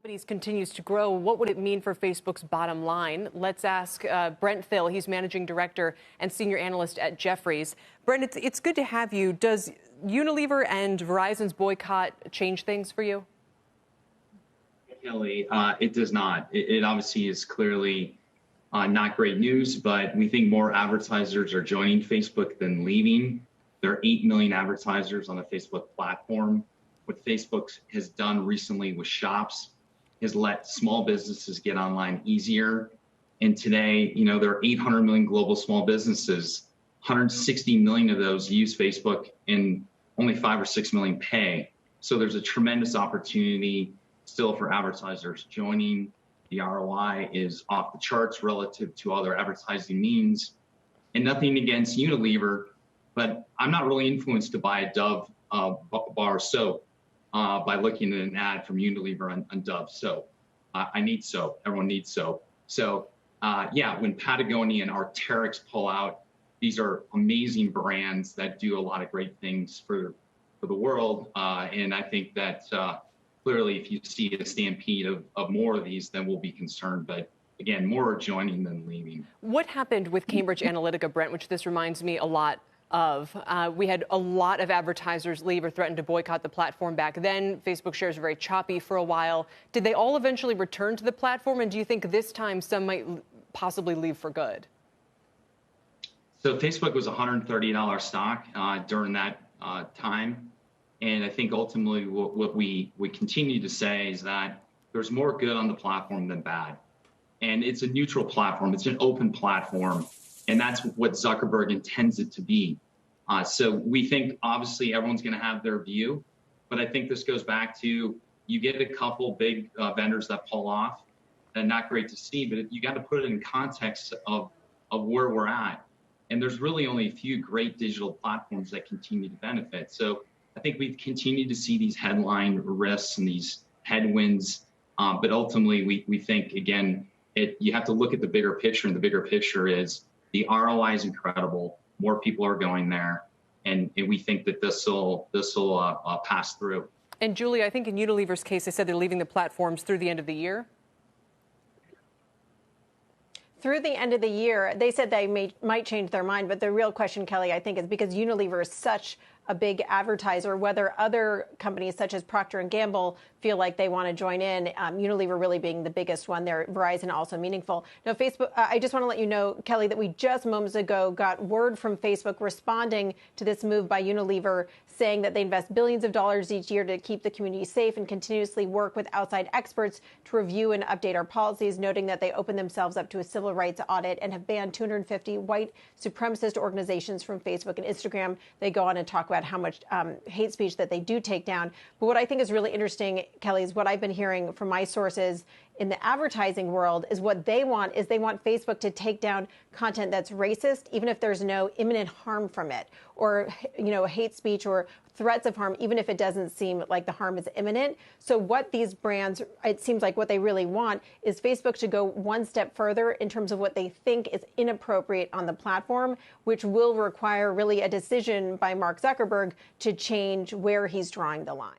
Companies continues to grow. What would it mean for Facebook's bottom line? Let's ask Brent Thill. He's managing director and senior analyst at Jefferies. Brent, it's good to have you. Does Unilever and Verizons boycott change things for you? Kelly, it does not. It obviously is clearly not great news, but we think more advertisers are joining Facebook than leaving. There are 8 million advertisers on the Facebook platform. What Facebook has done recently with Shops is let small businesses get online easier. And today, there are 800 million global small businesses. 160 million of those use Facebook and only 5 or 6 million pay. So there's a tremendous opportunity still for advertisers joining. The ROI is off the charts relative to other advertising means. And nothing against Unilever, but I'm not really influenced to buy a Dove bar soap by looking at an ad from Unilever on Dove soap. I need soap. Everyone needs soap. So yeah, when Patagonia and Arc'teryx pull out, these are amazing brands that do a lot of great things for the world. And I think that clearly if you see a stampede of more of these, then we'll be concerned. But again, more are joining than leaving. What happened with Cambridge Analytica, Brent, which this reminds me a lot of? We had a lot of advertisers leave or threaten to boycott the platform back then. Facebook shares were very choppy for a while. Did they all eventually return to the platform? And do you think this time some might possibly leave for good? So Facebook was a $130 stock during that time. And I think ultimately what we continue to say is that there's more good on the platform than bad. And it's a neutral platform. It's an open platform. And that's what Zuckerberg intends it to be. So we think, obviously, everyone's going to have their view. But I think this goes back to you get a couple big vendors that pull off. And not great to see, but you got to put it in context of where we're at. And there's really only a few great digital platforms that continue to benefit. So I think we've continued to see these headline risks and these headwinds. But ultimately, we think, again, you have to look at the bigger picture. And the bigger picture is the ROI is incredible. More people are going there. And we think that this will pass through. And Julie, I think in Unilever's case, they said they're leaving the platforms through the end of the year. Through the end of the year, they said they might change their mind. But the real question, Kelly, I think, is because Unilever is such a big advertiser, whether other companies such as Procter & Gamble feel like they want to join in, Unilever really being the biggest one there, Verizon also meaningful. Now, Facebook, I just want to let you know, Kelly, that we just moments ago got word from Facebook responding to this move by Unilever, saying that they invest billions of dollars each year to keep the community safe and continuously work with outside experts to review and update our policies, noting that they open themselves up to a civil rights audit and have banned 250 white supremacist organizations from Facebook and Instagram. They go on and talk about how much hate speech that they do take down. But what I think is really interesting, Kelly, is what I've been hearing from my sources in the advertising world is what they want is they want Facebook to take down content that's racist, even if there's no imminent harm from it, or hate speech or threats of harm, even if it doesn't seem like the harm is imminent. So what these brands, it seems like what they really want is Facebook to go one step further in terms of what they think is inappropriate on the platform, which will require really a decision by Mark Zuckerberg to change where he's drawing the line.